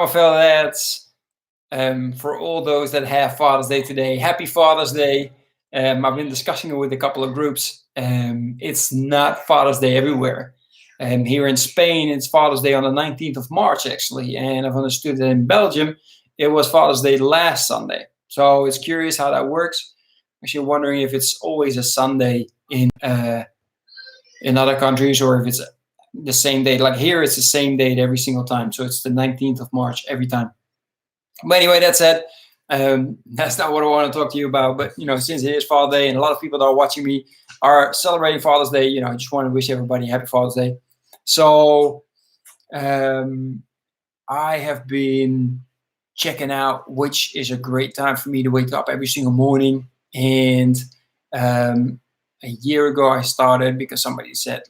my fellow dads. For all those that have Father's Day today, happy Father's Day. I've been discussing it with a couple of groups. It's not Father's Day everywhere. Here in Spain, it's Father's Day on the 19th of March, actually. And I've understood that in Belgium, it was Father's Day last Sunday. So it's curious how that works. Actually wondering if it's always a Sunday in other countries or if it's the same date. Like here, it's the same date every single time. So it's the 19th of March every time. But anyway, that said, that's not what I want to talk to you about. But, since it is Father's Day and a lot of people that are watching me are celebrating Father's Day, I just want to wish everybody happy Father's Day. So I have been checking out which is a great time for me to wake up every single morning. And a year ago I started because somebody said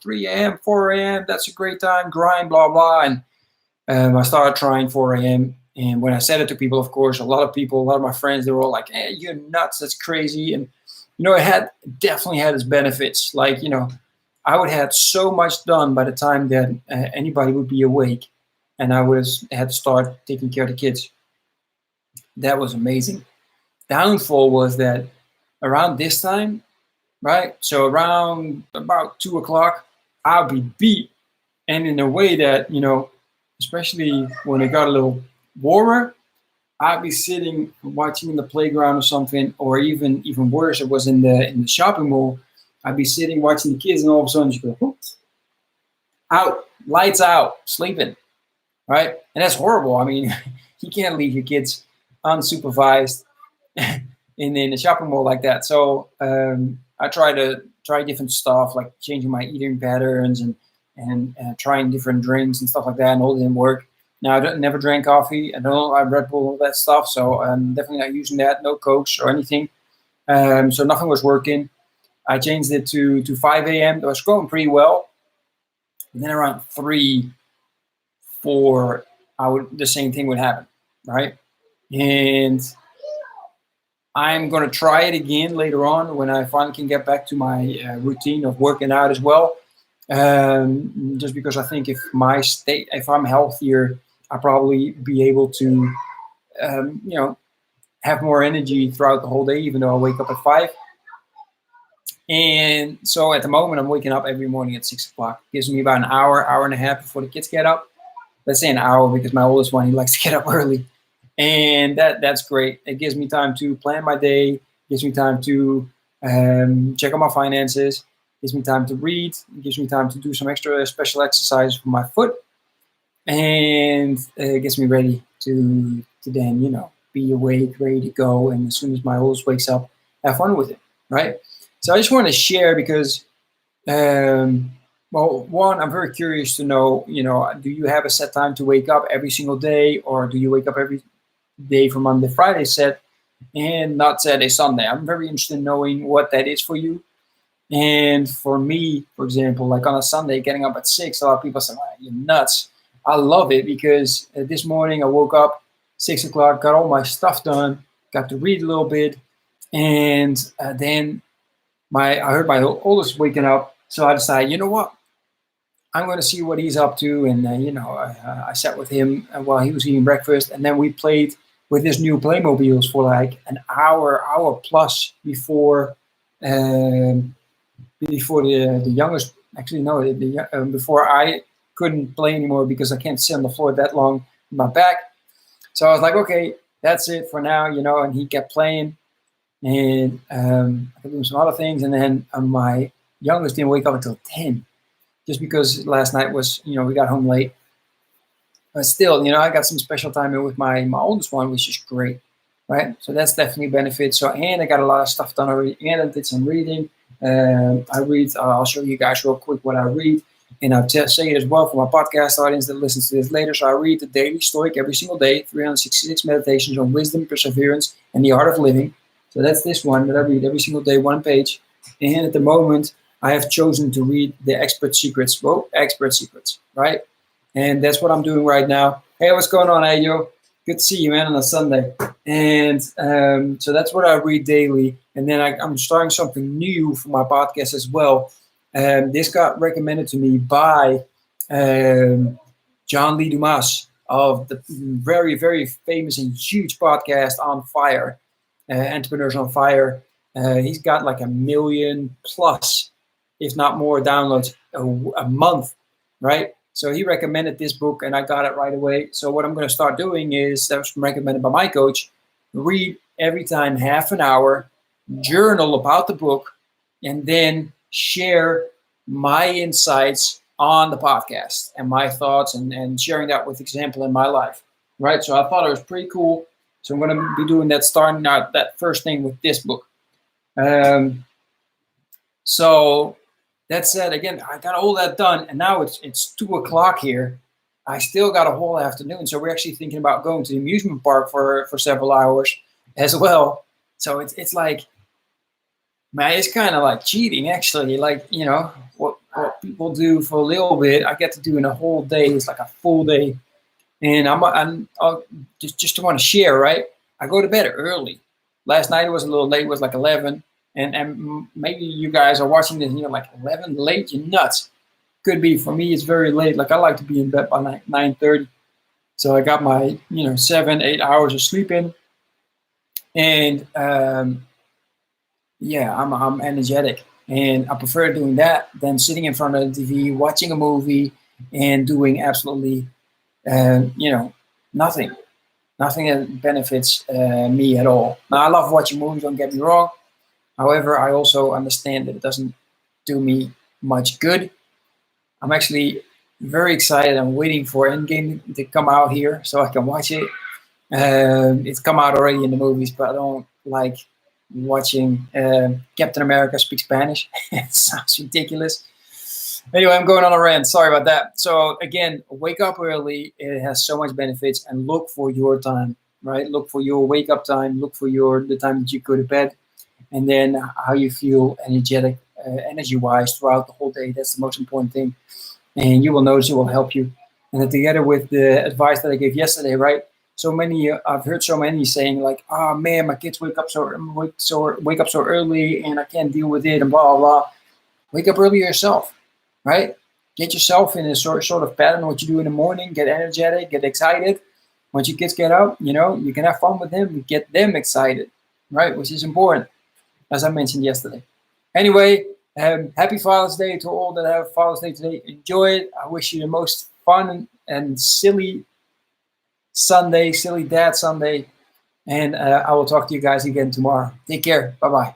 3 a.m., 4 a.m., that's a great time, grind, blah, blah. And I started trying 4 a.m. And when I said it to people, of course, a lot of my friends, they were all like, hey, you're nuts, that's crazy. And, it definitely had its benefits. I would have so much done by the time that anybody would be awake. And I had to start taking care of the kids. That was amazing. Downfall was that around this time, right? So around about 2 o'clock, I'll be beat. And in a way that, especially when it got a little warmer, I'd be sitting watching in the playground or something, or even worse, it was in the shopping mall. I'd be sitting watching the kids, and all of a sudden you go, whoops, out, lights out, sleeping, right? And that's horrible. I mean, you can't leave your kids unsupervised in the shopping mall like that. So I try different stuff, like changing my eating patterns and trying different drinks and stuff like that, and all didn't work. Now, I never drank coffee. I don't have Red Bull, all that stuff. So I'm definitely not using that. No Cokes or anything. So nothing was working. I changed it to 5 a.m. It was going pretty well. And then around 3, 4, the same thing would happen, right? And I'm going to try it again later on when I finally can get back to my routine of working out as well. Just because I think if I'm healthier, I'll probably be able to, have more energy throughout the whole day, even though I wake up at 5. And so at the moment, I'm waking up every morning at 6 o'clock. Gives me about an hour and a half before the kids get up. Let's say an hour because my oldest one, he likes to get up early. And that's great. It gives me time to plan my day. Gives me time to check on my finances. Gives me time to read. It gives me time to do some extra special exercises for my foot. And it gets me ready to then, be awake, ready to go. And as soon as my oldest wakes up, have fun with it, right? So I just want to share because, one, I'm very curious to know, do you have a set time to wake up every single day, or do you wake up every day from Monday, Friday set, and not Saturday, Sunday? I'm very interested in knowing what that is for you. And for me, for example, like on a Sunday, getting up at 6, a lot of people say, oh, you're nuts. I love it because this morning I woke up 6 o'clock, got all my stuff done, got to read a little bit, and then I heard my oldest waking up, so I decided, you know what, I'm going to see what he's up to, and I sat with him while he was eating breakfast, and then we played with his new Playmobiles for like an hour plus before the youngest. Actually, no, before I couldn't play anymore because I can't sit on the floor that long with my back. So I was like, okay, that's it for now, and he kept playing. And I could do some other things. And then my youngest didn't wake up until 10, just because last night was, we got home late. But still, I got some special time in with my oldest one, which is great, right? So that's definitely a benefit. So, and I got a lot of stuff done already, and I did some reading. I read, I'll show you guys real quick what I read. And I'll say it as well for my podcast audience that listens to this later. So I read the Daily Stoic every single day, 366 meditations on wisdom, perseverance, and the art of living. So that's this one that I read every single day, one page. And at the moment, I have chosen to read the Expert Secrets. Whoa, Expert Secrets, right? And that's what I'm doing right now. Hey, what's going on, Ayo? Good to see you, man, on a Sunday. And so that's what I read daily. And then I'm starting something new for my podcast as well. This got recommended to me by John Lee Dumas of the very, very famous and huge podcast On Fire, Entrepreneurs on Fire. He's got like 1 million plus, if not more, downloads a month, right? So he recommended this book and I got it right away. So what I'm going to start doing is, that was recommended by my coach, read every time half an hour, journal about the book, and then share my insights on the podcast and my thoughts, and sharing that with example in my life, right? So I thought it was pretty cool. So I'm going to be doing that, starting out that first thing with this book. So that said, again, I got all that done, and now it's 2:00 here. I still got a whole afternoon, so we're actually thinking about going to the amusement park for several hours as well. So it's like, man, it's kind of like cheating, actually. Like, you know, what people do for a little bit, I get to do in a whole day. It's like a full day, and I'm just to want to share, right? I go to bed early. Last night it was a little late. It was like 11. And maybe you guys are watching this and you're like, 11 late, you're nuts. Could be. For me, it's very late. Like, I like to be in bed by 9:30. So I got my 7-8 hours of sleep in. And yeah, I'm energetic. And I prefer doing that than sitting in front of the TV, watching a movie, and doing absolutely, nothing. Nothing that benefits me at all. Now, I love watching movies, don't get me wrong. However, I also understand that it doesn't do me much good. I'm actually very excited. I'm waiting for Endgame to come out here so I can watch it. It's come out already in the movies, but I don't like watching Captain America speak Spanish. It sounds ridiculous. Anyway, I'm going on a rant. Sorry about that. So again, wake up early. It has so much benefits, and look for your time, right? Look for your wake up time. Look for the time that you go to bed. And then how you feel energetic, energy-wise throughout the whole day. That's the most important thing. And you will notice it will help you. And then together with the advice that I gave yesterday, right? I've heard so many saying like, "Oh man, my kids wake up so early, and I can't deal with it," and blah blah blah. Wake up early yourself, right? Get yourself in a sort of pattern. What you do in the morning, get energetic, get excited. Once your kids get out, you can have fun with them, get them excited, right? Which is important, as I mentioned yesterday. Anyway, happy Father's Day to all that have Father's Day today. Enjoy it. I wish you the most fun and silly Sunday, silly Dad Sunday. And I will talk to you guys again tomorrow. Take care. Bye-bye.